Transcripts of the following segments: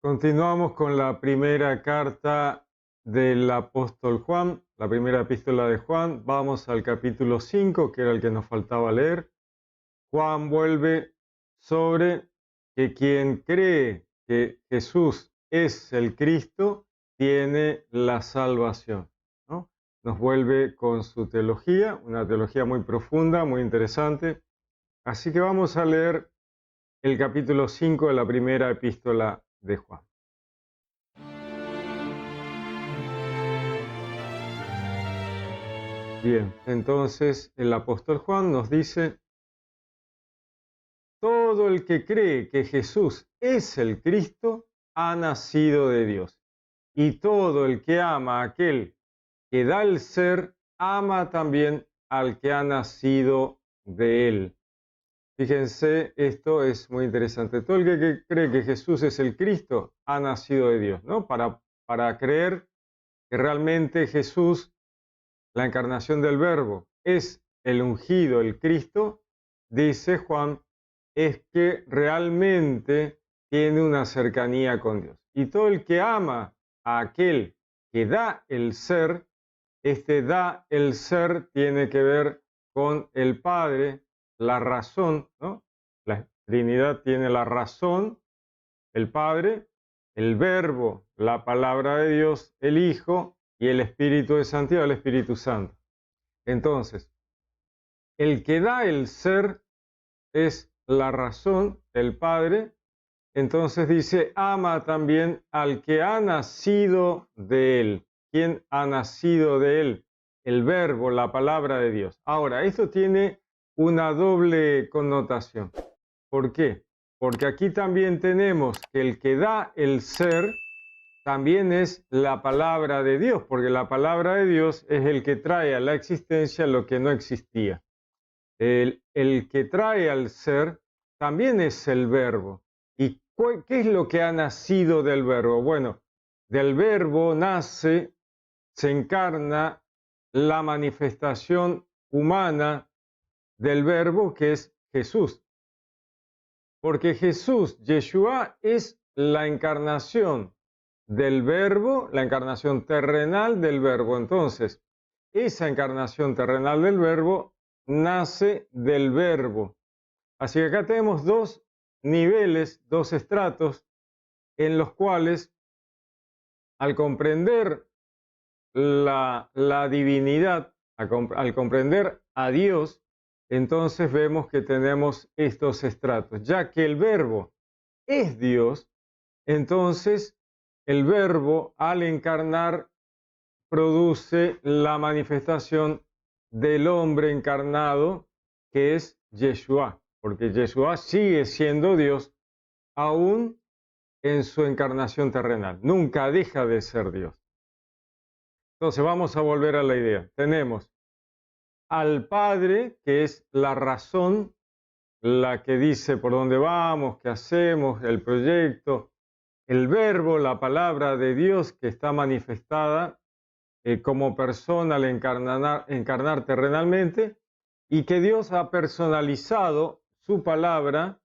Continuamos con la primera carta del apóstol Juan, la primera epístola de Juan. Vamos al capítulo 5, que era el que nos faltaba leer. Juan vuelve sobre que quien cree que Jesús es el Cristo tiene la salvación, ¿no? Nos vuelve con su teología, una teología muy profunda, muy interesante. Así que vamos a leer el capítulo 5 de la primera epístola de Juan. Bien, entonces el apóstol Juan nos dice: todo el que cree que Jesús es el Cristo ha nacido de Dios. Y todo el que ama a aquel que da el ser, ama también al que ha nacido de él. Fíjense, esto es muy interesante. Todo el que cree que Jesús es el Cristo ha nacido de Dios, ¿no? Para creer que realmente Jesús, la encarnación del Verbo, es el ungido, el Cristo, dice Juan, es que realmente tiene una cercanía con Dios. Y todo el que ama a aquel que da el ser, este da el ser tiene que ver con el Padre, la razón, ¿no? La Trinidad tiene la razón, el Padre, el Verbo, la palabra de Dios, el Hijo, y el Espíritu de Santidad, el Espíritu Santo. Entonces, el que da el ser es la razón, el Padre. Entonces dice, ama también al que ha nacido de él. ¿Quién ha nacido de él? El Verbo, la palabra de Dios. Ahora, esto tiene una doble connotación. ¿Por qué? Porque aquí también tenemos que el que da el ser también es la palabra de Dios, porque la palabra de Dios es el que trae a la existencia lo que no existía. El que trae al ser también es el Verbo. ¿Y qué es lo que ha nacido del Verbo? Bueno, del Verbo nace, se encarna la manifestación humana del Verbo, que es Jesús. Porque Jesús, Yeshua, es la encarnación del Verbo, la encarnación terrenal del Verbo. Entonces, esa encarnación terrenal del Verbo nace del Verbo. Así que acá tenemos dos niveles, dos estratos, en los cuales, al comprender la divinidad, al comprender a Dios, entonces vemos que tenemos estos estratos. Ya que el Verbo es Dios, entonces el Verbo, al encarnar, produce la manifestación del hombre encarnado, que es Yeshua, porque Yeshua sigue siendo Dios aún en su encarnación terrenal. Nunca deja de ser Dios. Entonces vamos a volver a la idea. Tenemos al Padre, que es la razón, la que dice por dónde vamos, qué hacemos, el proyecto, el Verbo, la palabra de Dios que está manifestada como persona al encarnar terrenalmente, y que Dios ha personalizado su palabra,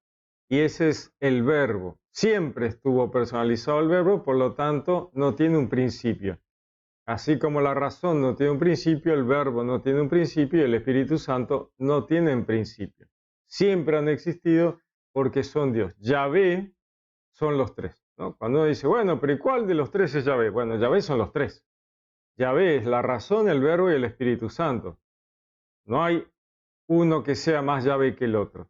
y ese es el Verbo. Siempre estuvo personalizado el Verbo, por lo tanto no tiene un principio. Así como la razón no tiene un principio, el Verbo no tiene un principio y el Espíritu Santo no tiene un principio. Siempre han existido porque son Dios. Yahvé son los tres, ¿no? Cuando uno dice, bueno, pero ¿y cuál de los tres es Yahvé? Bueno, Yahvé son los tres. Yahvé es la razón, el Verbo y el Espíritu Santo. No hay uno que sea más Yahvé que el otro.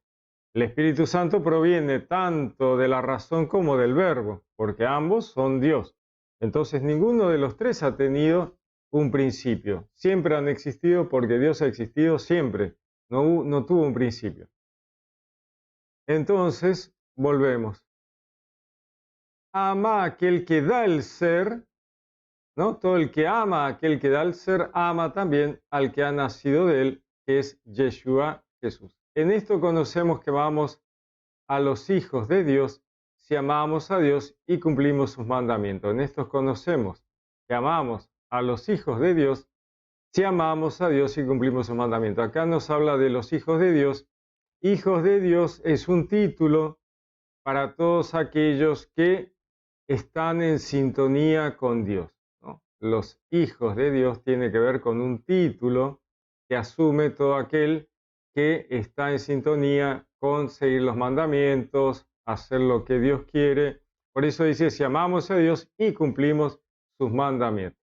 El Espíritu Santo proviene tanto de la razón como del Verbo, porque ambos son Dios. Entonces ninguno de los tres ha tenido un principio. Siempre han existido porque Dios ha existido siempre. No tuvo un principio. Entonces, volvemos. Ama a aquel que da el ser, ¿no? Todo el que ama a aquel que da el ser, ama también al que ha nacido de él, que es Yeshua, Jesús. En esto conocemos que amamos a los hijos de Dios si amamos a Dios y cumplimos sus mandamientos. En esto conocemos que amamos a los hijos de Dios si amamos a Dios y cumplimos sus mandamientos. Acá nos habla de los hijos de Dios. Hijos de Dios es un título para todos aquellos que están en sintonía con Dios, ¿no? Los hijos de Dios tiene que ver con un título que asume todo aquel que está en sintonía con seguir los mandamientos, hacer lo que Dios quiere. Por eso dice, si amamos a Dios y cumplimos sus mandamientos.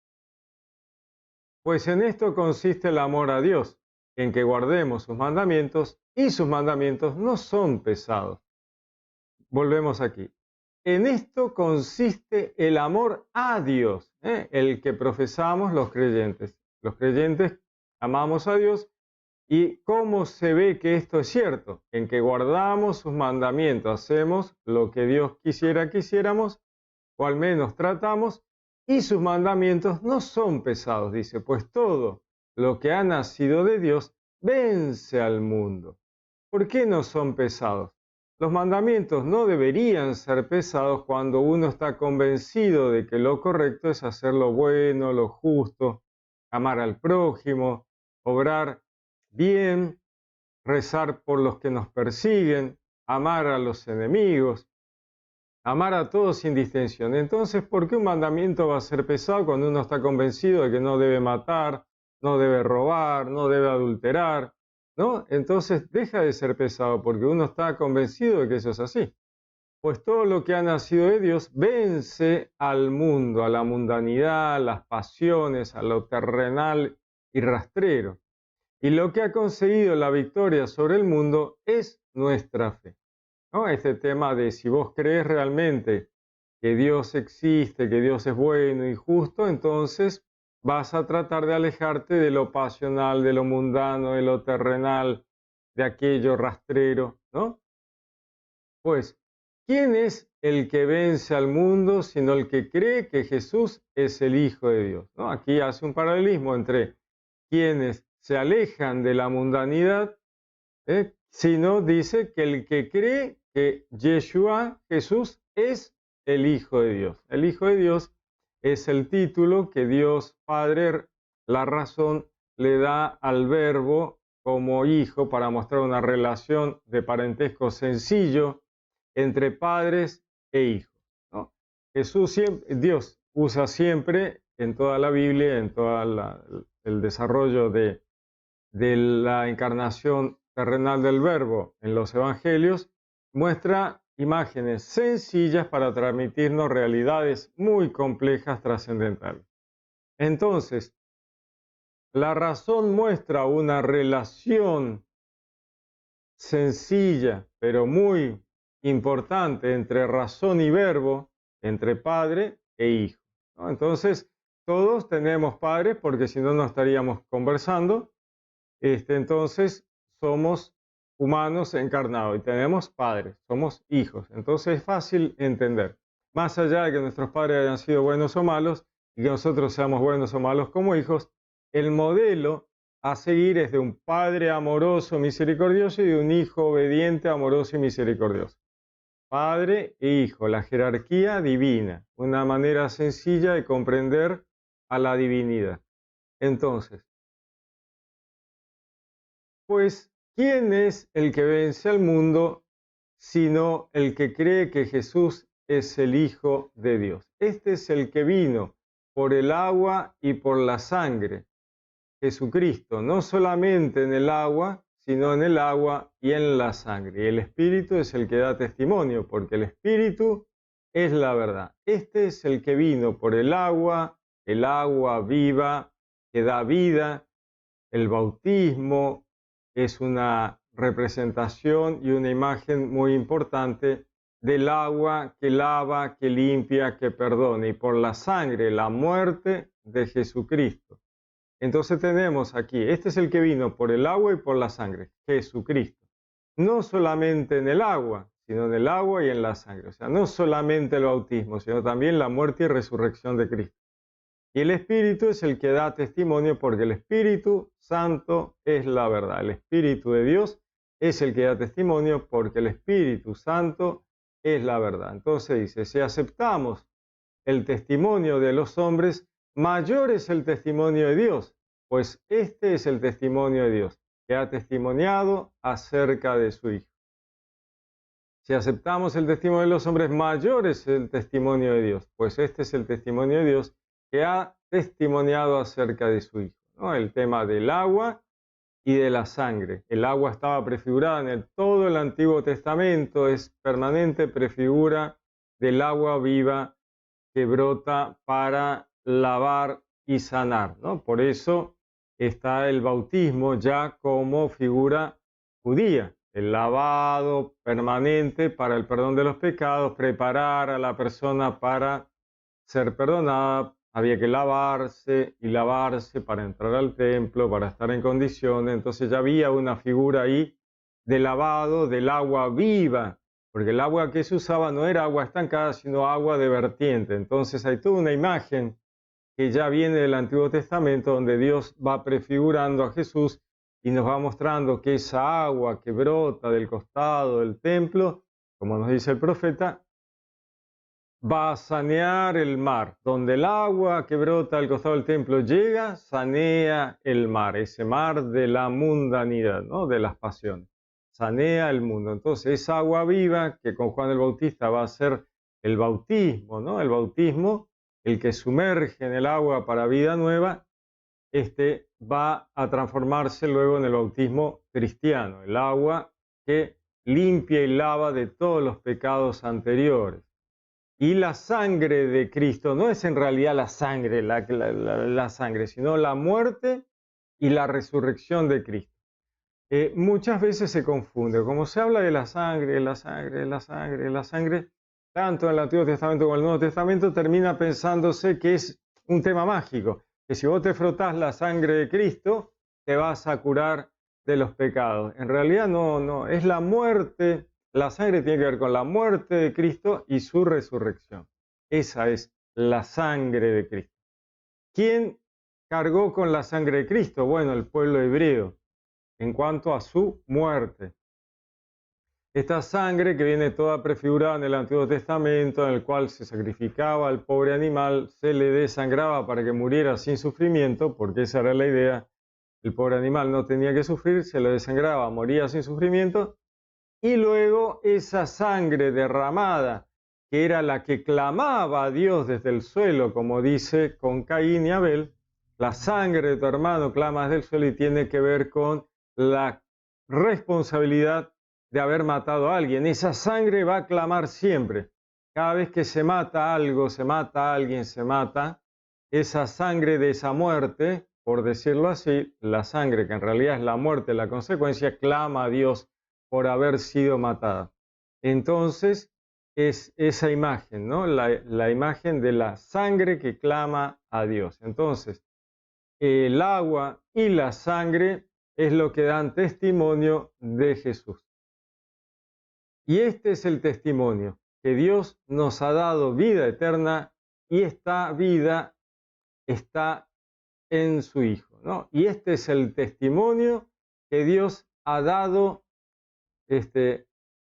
Pues en esto consiste el amor a Dios, en que guardemos sus mandamientos, y sus mandamientos no son pesados. Volvemos aquí. En esto consiste el amor a Dios, el que profesamos los creyentes. Los creyentes amamos a Dios. ¿Y cómo se ve que esto es cierto? En que guardamos sus mandamientos, hacemos lo que Dios quisiera que hiciéramos, o al menos tratamos, y sus mandamientos no son pesados, dice, pues todo lo que ha nacido de Dios vence al mundo. ¿Por qué no son pesados? Los mandamientos no deberían ser pesados cuando uno está convencido de que lo correcto es hacer lo bueno, lo justo, amar al prójimo, obrar bien, rezar por los que nos persiguen, amar a los enemigos, amar a todos sin distinción. Entonces, ¿por qué un mandamiento va a ser pesado cuando uno está convencido de que no debe matar, no debe robar, no debe adulterar? ¿No? Entonces deja de ser pesado porque uno está convencido de que eso es así. Pues todo lo que ha nacido de Dios vence al mundo, a la mundanidad, a las pasiones, a lo terrenal y rastrero. Y lo que ha conseguido la victoria sobre el mundo es nuestra fe, ¿no? Este tema de si vos crees realmente que Dios existe, que Dios es bueno y justo, entonces vas a tratar de alejarte de lo pasional, de lo mundano, de lo terrenal, de aquello rastrero, ¿no? Pues, ¿quién es el que vence al mundo sino el que cree que Jesús es el Hijo de Dios? ¿No? Aquí hace un paralelismo entre quienes se alejan de la mundanidad, sino dice que el que cree que Yeshua, Jesús, es el Hijo de Dios. El Hijo de Dios es el título que Dios Padre, la razón, le da al Verbo como hijo para mostrar una relación de parentesco sencillo entre padres e hijos, ¿no? Dios usa siempre en toda la Biblia, en todo el desarrollo de la encarnación terrenal del Verbo en los Evangelios, muestra imágenes sencillas para transmitirnos realidades muy complejas, trascendentales. Entonces, la razón muestra una relación sencilla, pero muy importante entre razón y verbo, entre padre e hijo, ¿no? Entonces, todos tenemos padres porque si no, no estaríamos conversando. Entonces, somos humanos encarnados y tenemos padres, somos hijos. Entonces, es fácil entender. Más allá de que nuestros padres hayan sido buenos o malos y que nosotros seamos buenos o malos como hijos, el modelo a seguir es de un padre amoroso, misericordioso y de un hijo obediente, amoroso y misericordioso. Padre e hijo, la jerarquía divina, una manera sencilla de comprender a la divinidad. Entonces, pues, ¿quién es el que vence al mundo sino el que cree que Jesús es el Hijo de Dios? Este es el que vino por el agua y por la sangre, Jesucristo, no solamente en el agua, sino en el agua y en la sangre. Y el Espíritu es el que da testimonio, porque el Espíritu es la verdad. Este es el que vino por el agua viva, que da vida, el bautismo es una representación y una imagen muy importante del agua que lava, que limpia, que perdona, y por la sangre, la muerte de Jesucristo. Entonces tenemos aquí, este es el que vino por el agua y por la sangre, Jesucristo. No solamente en el agua, sino en el agua y en la sangre. O sea, no solamente el bautismo, sino también la muerte y resurrección de Cristo. Y el Espíritu es el que da testimonio porque el Espíritu Santo es la verdad. El Espíritu de Dios es el que da testimonio porque el Espíritu Santo es la verdad. Entonces dice, si aceptamos el testimonio de los hombres, mayor es el testimonio de Dios, pues este es el testimonio de Dios, que ha testimoniado acerca de su Hijo. Si aceptamos el testimonio de los hombres, mayor es el testimonio de Dios, pues este es el testimonio de Dios que ha testimoniado acerca de su Hijo, ¿no? El tema del agua y de la sangre. El agua estaba prefigurada todo el Antiguo Testamento, es permanente prefigura del agua viva que brota para lavar y sanar, ¿no? Por eso está el bautismo ya como figura judía, el lavado permanente para el perdón de los pecados, preparar a la persona para ser perdonada. Había que lavarse y lavarse para entrar al templo, para estar en condiciones. Entonces ya había una figura ahí de lavado del agua viva, porque el agua que se usaba no era agua estancada, sino agua de vertiente. Entonces hay toda una imagen que ya viene del Antiguo Testamento, donde Dios va prefigurando a Jesús y nos va mostrando que esa agua que brota del costado del templo, como nos dice el profeta, va a sanear el mar. Donde el agua que brota al costado del templo llega, sanea el mar, ese mar de la mundanidad, ¿no? De las pasiones. Sanea el mundo. Entonces, esa agua viva que con Juan el Bautista va a ser el bautismo, ¿no? El bautismo, el que sumerge en el agua para vida nueva, va a transformarse luego en el bautismo cristiano, el agua que limpia y lava de todos los pecados anteriores. Y la sangre de Cristo no es en realidad la sangre, la sangre, sino la muerte y la resurrección de Cristo. Muchas veces se confunde, como se habla de la sangre, tanto en el Antiguo Testamento como en el Nuevo Testamento, termina pensándose que es un tema mágico, que si vos te frotás la sangre de Cristo, te vas a curar de los pecados. En realidad no, es la muerte. La sangre tiene que ver con la muerte de Cristo y su resurrección. Esa es la sangre de Cristo. ¿Quién cargó con la sangre de Cristo? Bueno, el pueblo hebreo, en cuanto a su muerte. Esta sangre que viene toda prefigurada en el Antiguo Testamento, en el cual se sacrificaba al pobre animal, se le desangraba para que muriera sin sufrimiento, porque esa era la idea. El pobre animal no tenía que sufrir, se le desangraba, moría sin sufrimiento. Y luego esa sangre derramada, que era la que clamaba a Dios desde el suelo, como dice con Caín y Abel, la sangre de tu hermano clama desde el suelo y tiene que ver con la responsabilidad de haber matado a alguien. Esa sangre va a clamar siempre. Cada vez que se mata algo, se mata a alguien, se mata, esa sangre de esa muerte, por decirlo así, la sangre que en realidad es la muerte, la consecuencia, clama a Dios por haber sido matada. Entonces, es esa imagen, ¿no? La imagen de la sangre que clama a Dios. Entonces, el agua y la sangre es lo que dan testimonio de Jesús. Y este es el testimonio, que Dios nos ha dado vida eterna y esta vida está en su Hijo, ¿no? Y este es el testimonio que Dios ha dado. Y este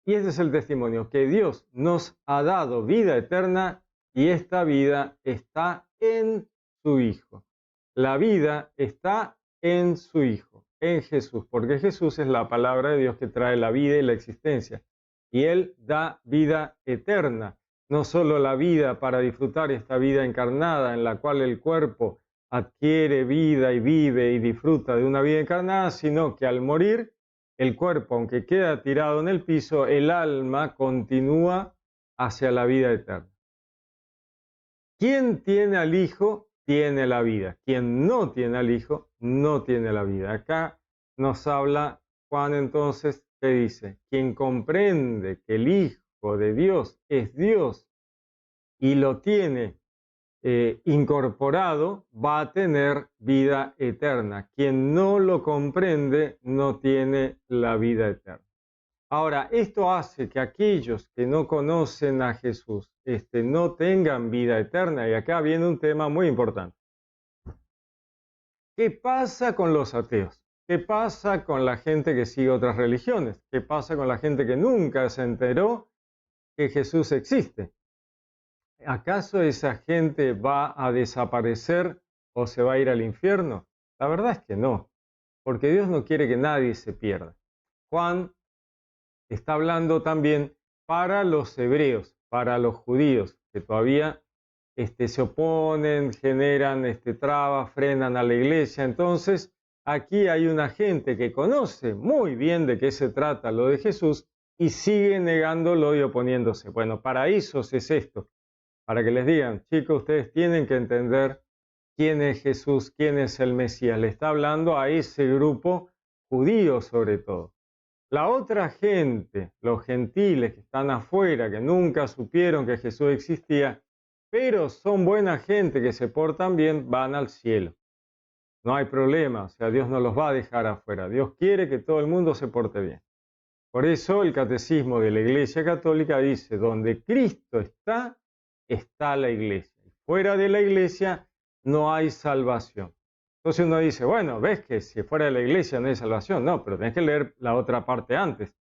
es el testimonio, que Dios nos ha dado vida eterna y esta vida está en su Hijo. La vida está en su Hijo, en Jesús, porque Jesús es la palabra de Dios que trae la vida y la existencia. Y Él da vida eterna, no solo la vida para disfrutar esta vida encarnada en la cual el cuerpo adquiere vida y vive y disfruta de una vida encarnada, sino que al morir, el cuerpo, aunque queda tirado en el piso, el alma continúa hacia la vida eterna. Quien tiene al Hijo, tiene la vida. Quien no tiene al Hijo, no tiene la vida. Acá nos habla Juan entonces, que dice, quien comprende que el Hijo de Dios es Dios y lo tiene incorporado, va a tener vida eterna. Quien no lo comprende no tiene la vida eterna. Ahora, esto hace que aquellos que no conocen a Jesús no tengan vida eterna. Y acá viene un tema muy importante. ¿Qué pasa con los ateos? ¿Qué pasa con la gente que sigue otras religiones? ¿Qué pasa con la gente que nunca se enteró que Jesús existe? ¿Acaso esa gente va a desaparecer o se va a ir al infierno? La verdad es que no, porque Dios no quiere que nadie se pierda. Juan está hablando también para los hebreos, para los judíos, que todavía se oponen, generan trabas, frenan a la iglesia. Entonces, aquí hay una gente que conoce muy bien de qué se trata lo de Jesús y sigue negándolo y oponiéndose. Bueno, para eso es esto, para que les digan, chicos, ustedes tienen que entender quién es Jesús, quién es el Mesías. Le está hablando a ese grupo judío sobre todo. La otra gente, los gentiles que están afuera, que nunca supieron que Jesús existía, pero son buena gente, que se portan bien, van al cielo. No hay problema, o sea, Dios no los va a dejar afuera. Dios quiere que todo el mundo se porte bien. Por eso el catecismo de la Iglesia Católica dice, donde Cristo está, está la Iglesia. Fuera de la Iglesia no hay salvación. Entonces uno dice, bueno, ves que si fuera de la Iglesia no hay salvación. No, pero tenés que leer la otra parte antes.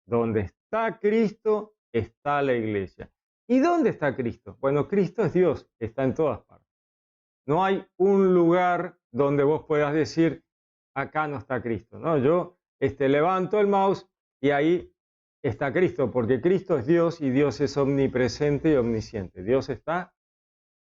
Donde está Cristo, está la Iglesia. ¿Y dónde está Cristo? Bueno, Cristo es Dios, está en todas partes. No hay un lugar donde vos puedas decir, acá no está Cristo. No, yo levanto el mouse y ahí está Cristo, porque Cristo es Dios y Dios es omnipresente y omnisciente. Dios está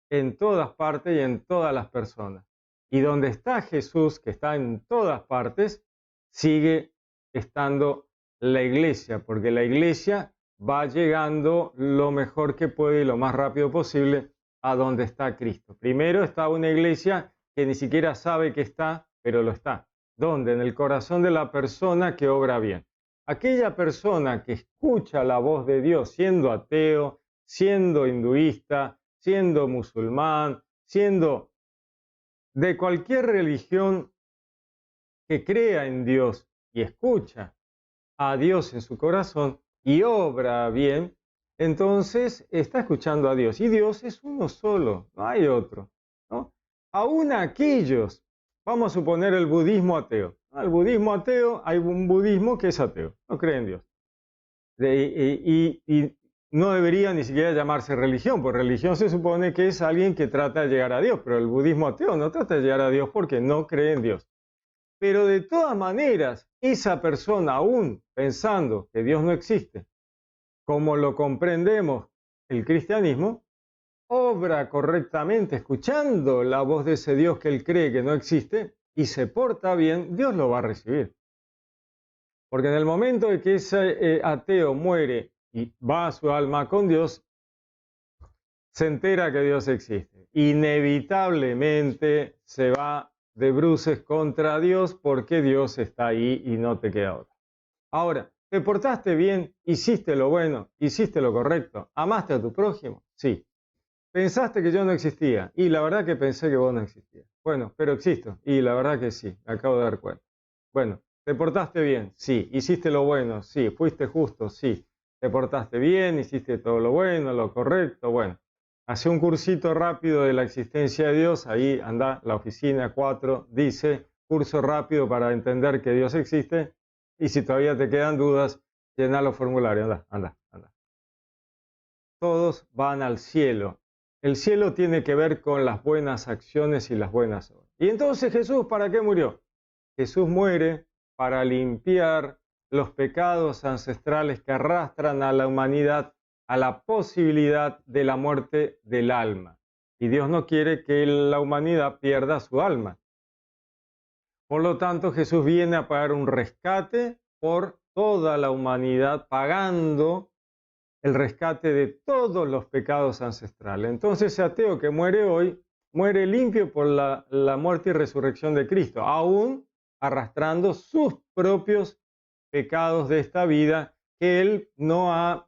en todas partes y en todas las personas. Y donde está Jesús, que está en todas partes, sigue estando la iglesia, porque la iglesia va llegando lo mejor que puede y lo más rápido posible a donde está Cristo. Primero está una iglesia que ni siquiera sabe que está, pero lo está. ¿Dónde? En el corazón de la persona que obra bien. Aquella persona que escucha la voz de Dios, siendo ateo, siendo hinduista, siendo musulmán, siendo de cualquier religión, que crea en Dios y escucha a Dios en su corazón y obra bien, entonces está escuchando a Dios. Y Dios es uno solo, no hay otro, ¿no? Aún aquellos, vamos a suponer el budismo ateo. El budismo ateo, hay un budismo que es ateo, no cree en Dios. Y no debería ni siquiera llamarse religión, porque religión se supone que es alguien que trata de llegar a Dios, pero el budismo ateo no trata de llegar a Dios porque no cree en Dios. Pero de todas maneras, esa persona, aún pensando que Dios no existe, como lo comprendemos el cristianismo, obra correctamente, escuchando la voz de ese Dios que él cree que no existe, y se porta bien, Dios lo va a recibir. Porque en el momento de que ese ateo muere y va a su alma con Dios, se entera que Dios existe. Inevitablemente se va de bruces contra Dios porque Dios está ahí y no te queda otra. Ahora, ¿te portaste bien? ¿Hiciste lo bueno? ¿Hiciste lo correcto? ¿Amaste a tu prójimo? Sí. ¿Pensaste que yo no existía? Y la verdad que pensé que vos no existías. Bueno, pero existo. Y la verdad que sí, me acabo de dar cuenta. Bueno, ¿te portaste bien? Sí. ¿Hiciste lo bueno? Sí. ¿Fuiste justo? Sí. ¿Te portaste bien? ¿Hiciste todo lo bueno, lo correcto? Bueno, hace un cursito rápido de la existencia de Dios. Ahí anda la oficina 4, dice, curso rápido para entender que Dios existe. Y si todavía te quedan dudas, llena los formularios. Anda. Todos van al cielo. El cielo tiene que ver con las buenas acciones y las buenas obras. Y entonces Jesús, ¿para qué murió? Jesús muere para limpiar los pecados ancestrales que arrastran a la humanidad a la posibilidad de la muerte del alma. Y Dios no quiere que la humanidad pierda su alma. Por lo tanto, Jesús viene a pagar un rescate por toda la humanidad, pagando el rescate de todos los pecados ancestrales. Entonces, ese ateo que muere hoy, muere limpio por la muerte y resurrección de Cristo, aún arrastrando sus propios pecados de esta vida, que él no ha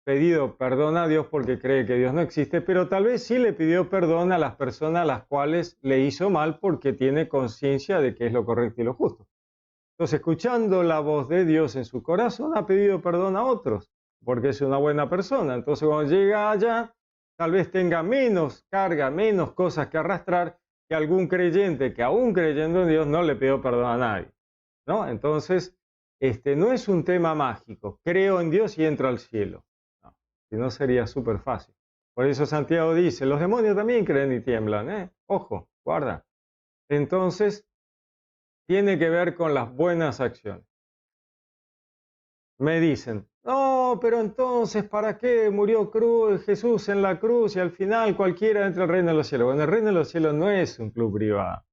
pedido perdón a Dios porque cree que Dios no existe, pero tal vez sí le pidió perdón a las personas a las cuales le hizo mal porque tiene conciencia de que es lo correcto y lo justo. Entonces, escuchando la voz de Dios en su corazón, ha pedido perdón a otros, porque es una buena persona. Entonces, cuando llega allá, tal vez tenga menos carga, menos cosas que arrastrar que algún creyente que aún creyendo en Dios no le pidió perdón a nadie, ¿no? Entonces, no es un tema mágico. Creo en Dios y entro al cielo. No, si no sería súper fácil. Por eso Santiago dice, los demonios también creen y tiemblan, ¿eh? Ojo, guarda. Entonces, tiene que ver con las buenas acciones. Me dicen, no, no, pero entonces, ¿para qué murió Jesús en la cruz y al final cualquiera entra al reino de los cielos? Bueno, el reino de los cielos no es un club privado.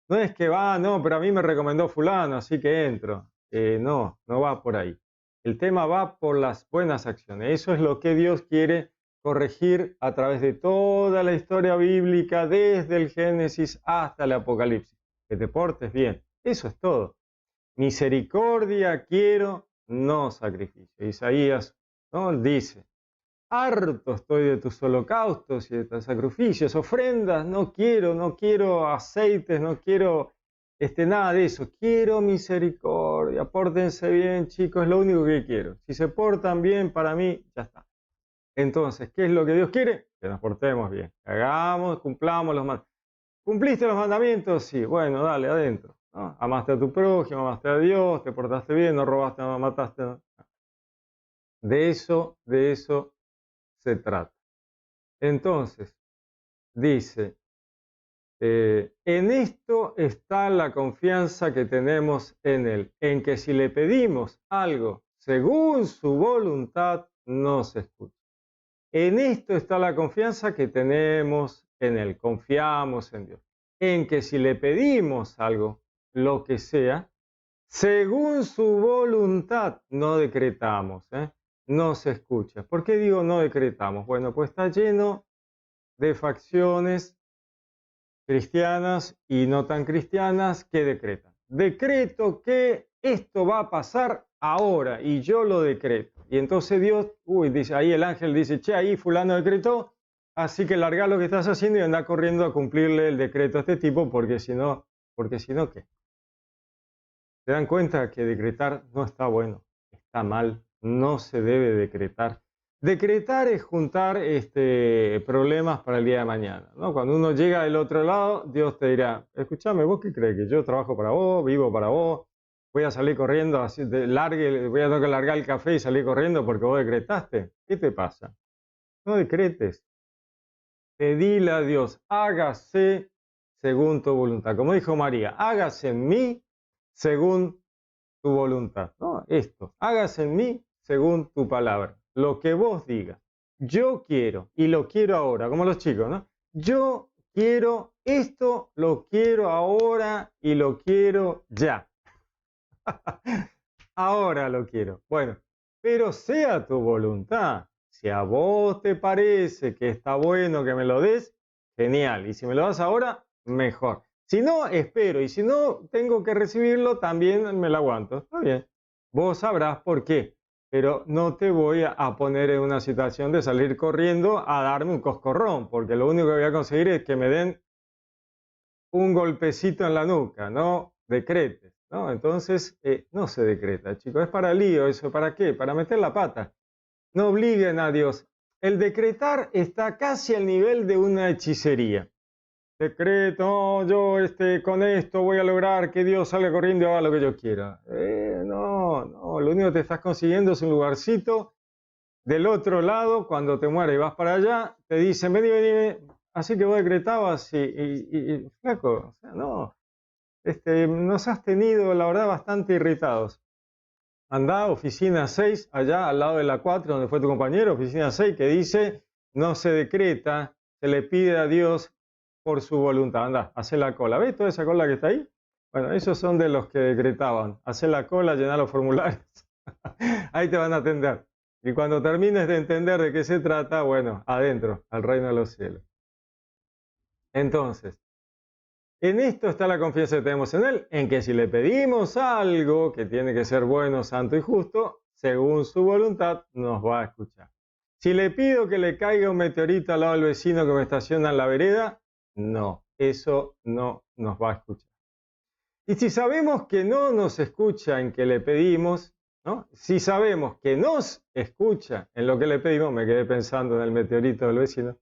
No es que va, no, pero a mí me recomendó fulano, así que entro. No, no va por ahí. El tema va por las buenas acciones. Eso es lo que Dios quiere corregir a través de toda la historia bíblica, desde el Génesis hasta el Apocalipsis. Que te portes bien. Eso es todo. Misericordia quiero, no sacrificio. Isaías, ¿no?, dice: harto estoy de tus holocaustos y de tus sacrificios, ofrendas, no quiero aceites, no quiero nada de eso. Quiero misericordia. Pórtense bien, chicos, es lo único que quiero. Si se portan bien, para mí, ya está. Entonces, ¿qué es lo que Dios quiere? Que nos portemos bien. Hagamos, cumplamos los mandamientos. ¿Cumpliste los mandamientos? Sí, bueno, dale, adentro, ¿no? Amaste a tu prójimo, amaste a Dios, te portaste bien, no robaste, no mataste. No. De eso se trata. Entonces, dice, en esto está la confianza que tenemos en Él, en que si le pedimos algo según su voluntad, nos escucha. En esto está la confianza que tenemos en Él, confiamos en Dios, en que si le pedimos algo, lo que sea, según su voluntad, no decretamos, no se escucha. ¿Por qué digo no decretamos? Bueno, pues está lleno de facciones cristianas y no tan cristianas que decretan. Decreto que esto va a pasar ahora y yo lo decreto. Y entonces Dios, dice, ahí el ángel dice, che, ahí fulano decretó, así que larga lo que estás haciendo y anda corriendo a cumplirle el decreto a este tipo, porque si no, ¿qué? ¿Se dan cuenta que decretar no está bueno? Está mal, no se debe decretar. Decretar es juntar problemas para el día de mañana, ¿no? Cuando uno llega del otro lado, Dios te dirá, escúchame, ¿vos qué crees? Que yo trabajo para vos, vivo para vos, voy a salir corriendo, voy a tener que largar el café y salir corriendo porque vos decretaste. ¿Qué te pasa? No decretes. Pedile a Dios, hágase según tu voluntad. Como dijo María, hágase en mí según tu voluntad. ¿No? Esto, hágase en mí según tu palabra. Lo que vos digas. Yo quiero, y lo quiero ahora, como los chicos, ¿no? Yo quiero esto, lo quiero ahora y lo quiero ya. Ahora lo quiero. Bueno, pero sea tu voluntad. Si a vos te parece que está bueno que me lo des, genial. Y si me lo das ahora, mejor. Si no, espero. Y si no tengo que recibirlo, también me lo aguanto. Está bien. Vos sabrás por qué. Pero no te voy a poner en una situación de salir corriendo a darme un coscorrón, porque lo único que voy a conseguir es que me den un golpecito en la nuca, no decretes, ¿no? Entonces, no se decreta, chicos. Es para lío eso. ¿Para qué? Para meter la pata. No obliguen a Dios. El decretar está casi al nivel de una hechicería. Decreto, yo con esto voy a lograr que Dios salga corriendo y haga lo que yo quiera. No, lo único que te estás consiguiendo es un lugarcito del otro lado. Cuando te mueres y vas para allá, te dicen, vení, así que vos decretabas y flaco, o sea, no, nos has tenido, la verdad, bastante irritados. Andá a oficina 6, allá al lado de la 4, donde fue tu compañero, oficina 6, que dice, no se decreta, se le pide a Dios por su voluntad. Andá, hacé la cola. ¿Ves toda esa cola que está ahí? Bueno, esos son de los que decretaban. Hacé la cola, llenar los formularios. Ahí te van a atender. Y cuando termines de entender de qué se trata, bueno, adentro, al reino de los cielos. Entonces, en esto está la confianza que tenemos en Él, en que si le pedimos algo que tiene que ser bueno, santo y justo, según su voluntad, nos va a escuchar. Si le pido que le caiga un meteorito al lado del vecino que me estaciona en la vereda, no, eso no nos va a escuchar. Y si sabemos que no nos escucha en que le pedimos, ¿no? Si sabemos que nos escucha en lo que le pedimos, me quedé pensando en el meteorito del vecino,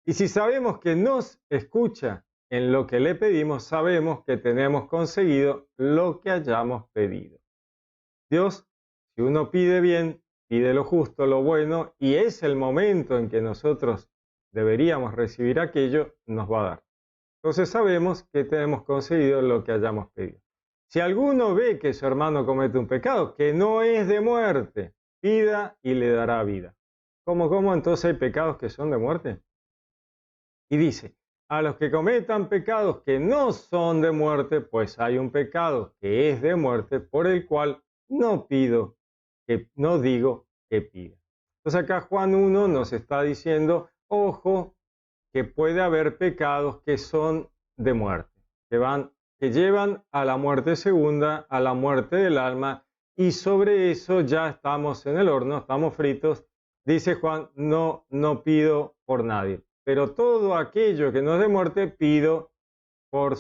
y si sabemos que nos escucha en lo que le pedimos, sabemos que tenemos conseguido lo que hayamos pedido. Dios, si uno pide bien, pide lo justo, lo bueno, y es el momento en que nosotros deberíamos recibir aquello, nos va a dar. Entonces sabemos que tenemos conseguido lo que hayamos pedido. Si alguno ve que su hermano comete un pecado que no es de muerte, pida y le dará vida. ¿Cómo? Entonces hay pecados que son de muerte. Y dice, a los que cometan pecados que no son de muerte, pues hay un pecado que es de muerte, por el cual no digo que pida. Entonces acá Juan 1 nos está diciendo, ojo, que puede haber pecados que son de muerte, que llevan a la muerte segunda, a la muerte del alma, y sobre eso ya estamos en el horno, estamos fritos. Dice Juan, no pido por nadie, pero todo aquello que no es de muerte pido por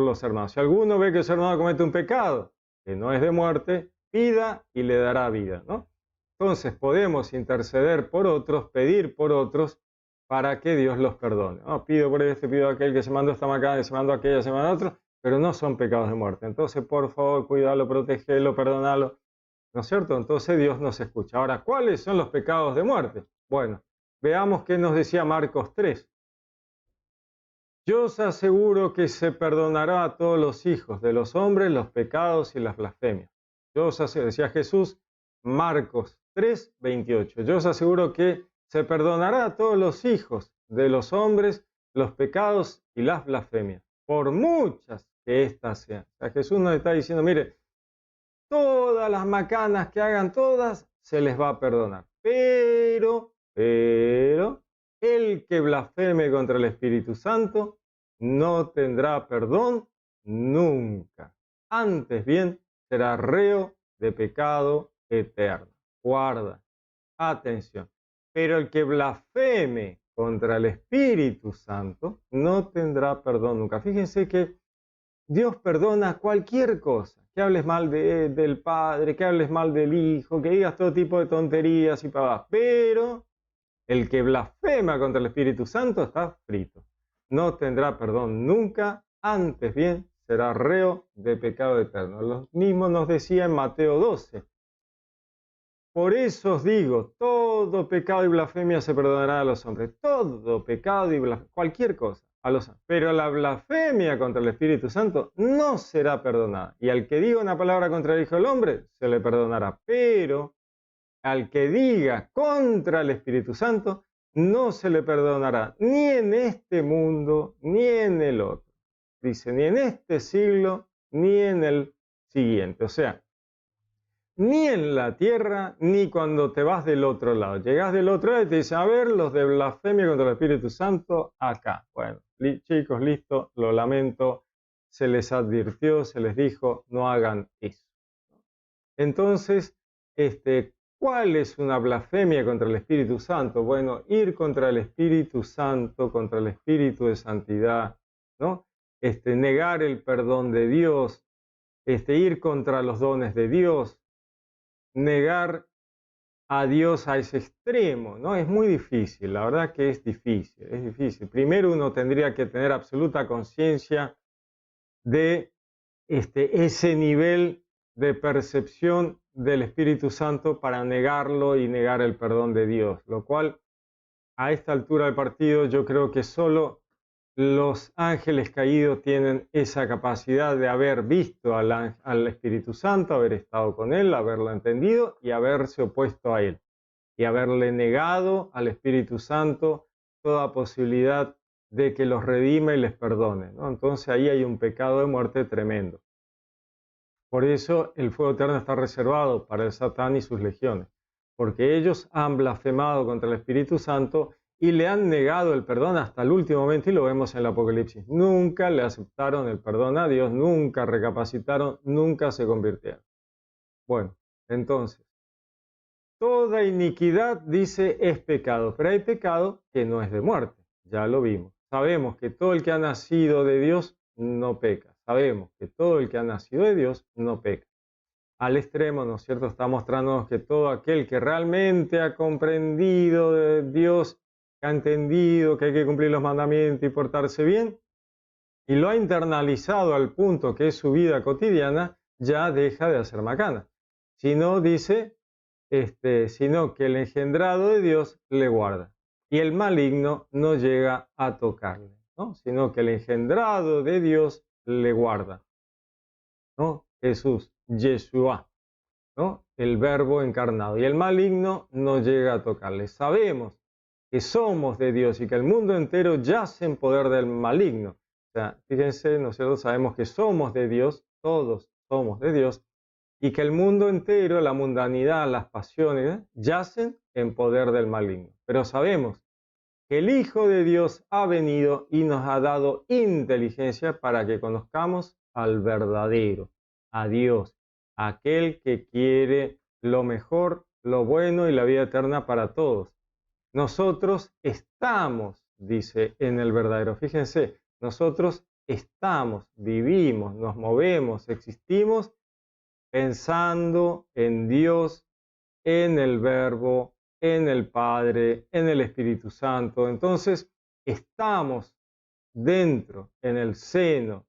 los hermanos. Si alguno ve que su hermano comete un pecado que no es de muerte, pida y le dará vida, ¿no? Entonces podemos interceder por otros, pedir por otros, para que Dios los perdone. No, pido por este, pido aquel que se mandó esta macana, que se mandó aquella, se mandó otro, pero no son pecados de muerte. Entonces, por favor, cuídalo, protégelo, perdonalo. ¿No es cierto? Entonces Dios nos escucha. Ahora, ¿cuáles son los pecados de muerte? Bueno, veamos qué nos decía Marcos 3. Yo os aseguro que se perdonará a todos los hijos de los hombres los pecados y las blasfemias. Yo os aseguro, decía Jesús, Marcos 3, 28. Yo os aseguro que se perdonará a todos los hijos de los hombres los pecados y las blasfemias, por muchas que éstas sean. O sea, Jesús nos está diciendo, mire, todas las macanas que hagan todas, se les va a perdonar. Pero, el que blasfeme contra el Espíritu Santo no tendrá perdón nunca. Antes bien, será reo de pecado eterno. Guarda, atención. Pero el que blasfeme contra el Espíritu Santo no tendrá perdón nunca. Fíjense que Dios perdona cualquier cosa. Que hables mal del Padre, que hables mal del Hijo, que digas todo tipo de tonterías y pavadas. Pero el que blasfema contra el Espíritu Santo está frito. No tendrá perdón nunca, antes bien será reo de pecado eterno. Lo mismo nos decía en Mateo 12. Por eso os digo, todo pecado y blasfemia se perdonará a los hombres. Todo pecado y blasfemia, cualquier cosa, a los hombres. Pero la blasfemia contra el Espíritu Santo no será perdonada. Y al que diga una palabra contra el Hijo del Hombre, se le perdonará. Pero al que diga contra el Espíritu Santo, no se le perdonará ni en este mundo, ni en el otro. Dice, ni en este siglo, ni en el siguiente. O sea, ni en la tierra, ni cuando te vas del otro lado. Llegás del otro lado y te dicen, a ver, los de blasfemia contra el Espíritu Santo, acá. Bueno, chicos, listo, lo lamento, se les advirtió, se les dijo, no hagan eso. Entonces, ¿cuál es una blasfemia contra el Espíritu Santo? Bueno, ir contra el Espíritu Santo, contra el Espíritu de santidad, ¿no? Negar el perdón de Dios, ir contra los dones de Dios, negar a Dios a ese extremo, ¿no? Es muy difícil, la verdad que es difícil. Primero uno tendría que tener absoluta conciencia de ese nivel de percepción del Espíritu Santo para negarlo y negar el perdón de Dios, lo cual a esta altura del partido yo creo que solo los ángeles caídos tienen esa capacidad de haber visto al Espíritu Santo, haber estado con él, haberlo entendido y haberse opuesto a él y haberle negado al Espíritu Santo toda posibilidad de que los redime y les perdone, ¿no? Entonces ahí hay un pecado de muerte tremendo. Por eso el fuego eterno está reservado para el Satán y sus legiones, porque ellos han blasfemado contra el Espíritu Santo y le han negado el perdón hasta el último momento, y lo vemos en el Apocalipsis. Nunca le aceptaron el perdón a Dios, nunca recapacitaron, nunca se convirtieron. Bueno, entonces, toda iniquidad, dice, es pecado, pero hay pecado que no es de muerte, ya lo vimos. Sabemos que todo el que ha nacido de Dios no peca. Sabemos que todo el que ha nacido de Dios no peca. Al extremo, ¿no es cierto? Está mostrándonos que todo aquel que realmente ha comprendido de Dios, que ha entendido que hay que cumplir los mandamientos y portarse bien, y lo ha internalizado al punto que es su vida cotidiana, ya deja de hacer macana. Si no, dice, sino que el engendrado de Dios le guarda, y el maligno no llega a tocarle, ¿no? Sino que el engendrado de Dios le guarda, ¿no? Jesús, Yeshua. ¿no? El Verbo encarnado. Y el maligno no llega a tocarle. Sabemos que somos de Dios y que el mundo entero yace en poder del maligno. O sea, fíjense, nosotros sabemos que somos de Dios, todos somos de Dios, y que el mundo entero, la mundanidad, las pasiones, yacen en poder del maligno. Pero sabemos que el Hijo de Dios ha venido y nos ha dado inteligencia para que conozcamos al verdadero, a Dios, aquel que quiere lo mejor, lo bueno y la vida eterna para todos. Nosotros estamos, dice, en el verdadero. Fíjense, nosotros estamos, vivimos, nos movemos, existimos pensando en Dios, en el Verbo, en el Padre, en el Espíritu Santo. Entonces, estamos dentro, en el seno,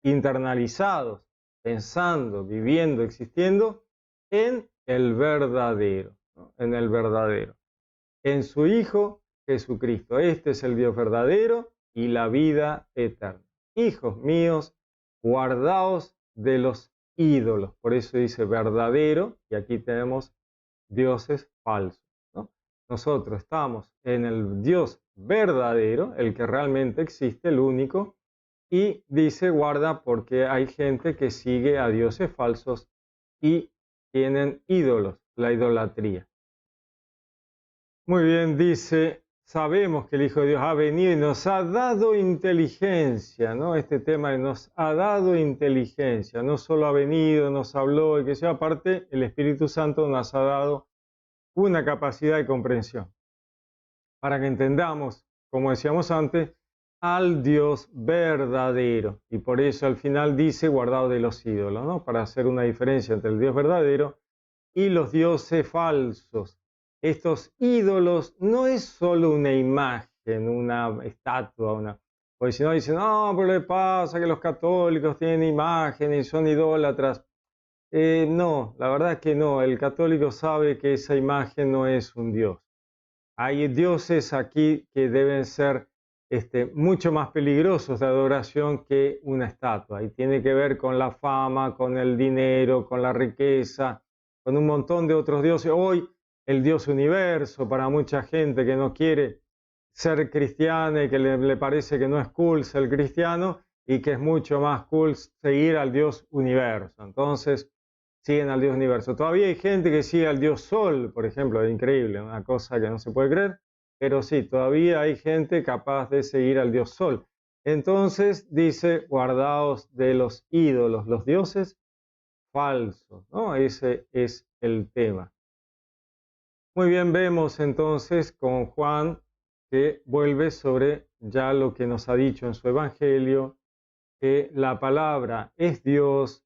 internalizados, pensando, viviendo, existiendo en el verdadero, ¿no? En el verdadero, en su Hijo Jesucristo. Este es el Dios verdadero y la vida eterna. Hijos míos, guardaos de los ídolos. Por eso dice verdadero, y aquí tenemos dioses falsos, ¿no? Nosotros estamos en el Dios verdadero, el que realmente existe, el único, y dice guarda porque hay gente que sigue a dioses falsos y tienen ídolos, la idolatría. Muy bien, dice, sabemos que el Hijo de Dios ha venido y nos ha dado inteligencia, ¿no? Este tema de nos ha dado inteligencia, no solo ha venido, nos habló, y que sea aparte, el Espíritu Santo nos ha dado una capacidad de comprensión para que entendamos, como decíamos antes, al Dios verdadero. Y por eso al final dice guardado de los ídolos, ¿no? Para hacer una diferencia entre el Dios verdadero y los dioses falsos. Estos ídolos no es solo una imagen, una estatua, porque si no dicen, no, pero le pasa que los católicos tienen imágenes y son idólatras. No, la verdad es que no, el católico sabe que esa imagen no es un Dios. Hay dioses aquí que deben ser mucho más peligrosos de adoración que una estatua, y tiene que ver con la fama, con el dinero, con la riqueza, con un montón de otros dioses. Hoy el Dios universo, para mucha gente que no quiere ser cristiana y que le parece que no es cool ser cristiano y que es mucho más cool seguir al Dios universo. Entonces, siguen al Dios universo. Todavía hay gente que sigue al Dios Sol, por ejemplo, es increíble, una cosa que no se puede creer, pero sí, todavía hay gente capaz de seguir al Dios Sol. Entonces dice, guardaos de los ídolos, los dioses falsos, ¿no? Ese es el tema. Muy bien, vemos entonces con Juan que vuelve sobre ya lo que nos ha dicho en su Evangelio, que la palabra es Dios,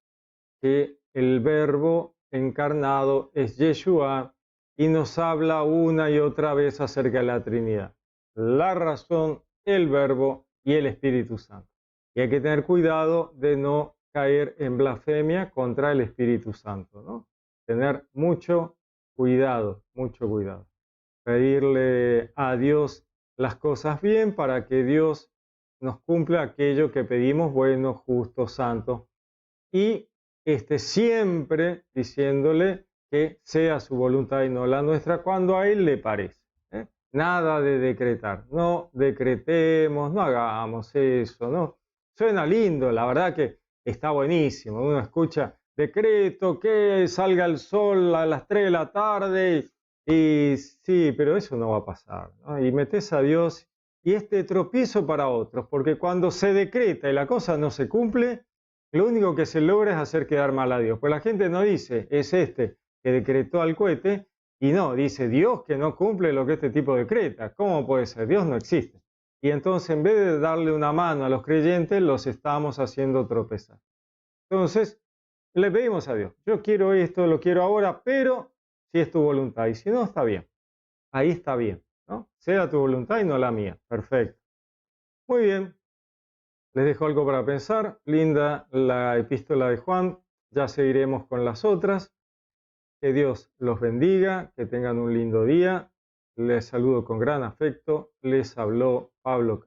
que el Verbo encarnado es Yeshua y nos habla una y otra vez acerca de la Trinidad. La razón, el Verbo y el Espíritu Santo. Y hay que tener cuidado de no caer en blasfemia contra el Espíritu Santo, ¿no? Tener mucho cuidado, mucho cuidado. Pedirle a Dios las cosas bien para que Dios nos cumpla aquello que pedimos, bueno, justo, santo, y siempre diciéndole que sea su voluntad y no la nuestra cuando a Él le parece. Nada de decretar, no decretemos, no hagamos eso, ¿no? Suena lindo, la verdad que está buenísimo. Uno escucha decreto que salga el sol a las 3 de la tarde y sí, pero eso no va a pasar, ¿no? Y metes a Dios y tropiezo para otros, porque cuando se decreta y la cosa no se cumple, lo único que se logra es hacer quedar mal a Dios. Pues la gente no dice, es que decretó al cohete, y no, dice Dios que no cumple lo que este tipo decreta. ¿Cómo puede ser? Dios no existe. Y entonces en vez de darle una mano a los creyentes, los estamos haciendo tropezar. Entonces, le pedimos a Dios, yo quiero esto, lo quiero ahora, pero si es tu voluntad. Y si no, está bien. Ahí está bien, ¿no? Sea tu voluntad y no la mía. Perfecto. Muy bien. Les dejo algo para pensar. Linda la epístola de Juan. Ya seguiremos con las otras. Que Dios los bendiga, que tengan un lindo día. Les saludo con gran afecto. Les habló Pablo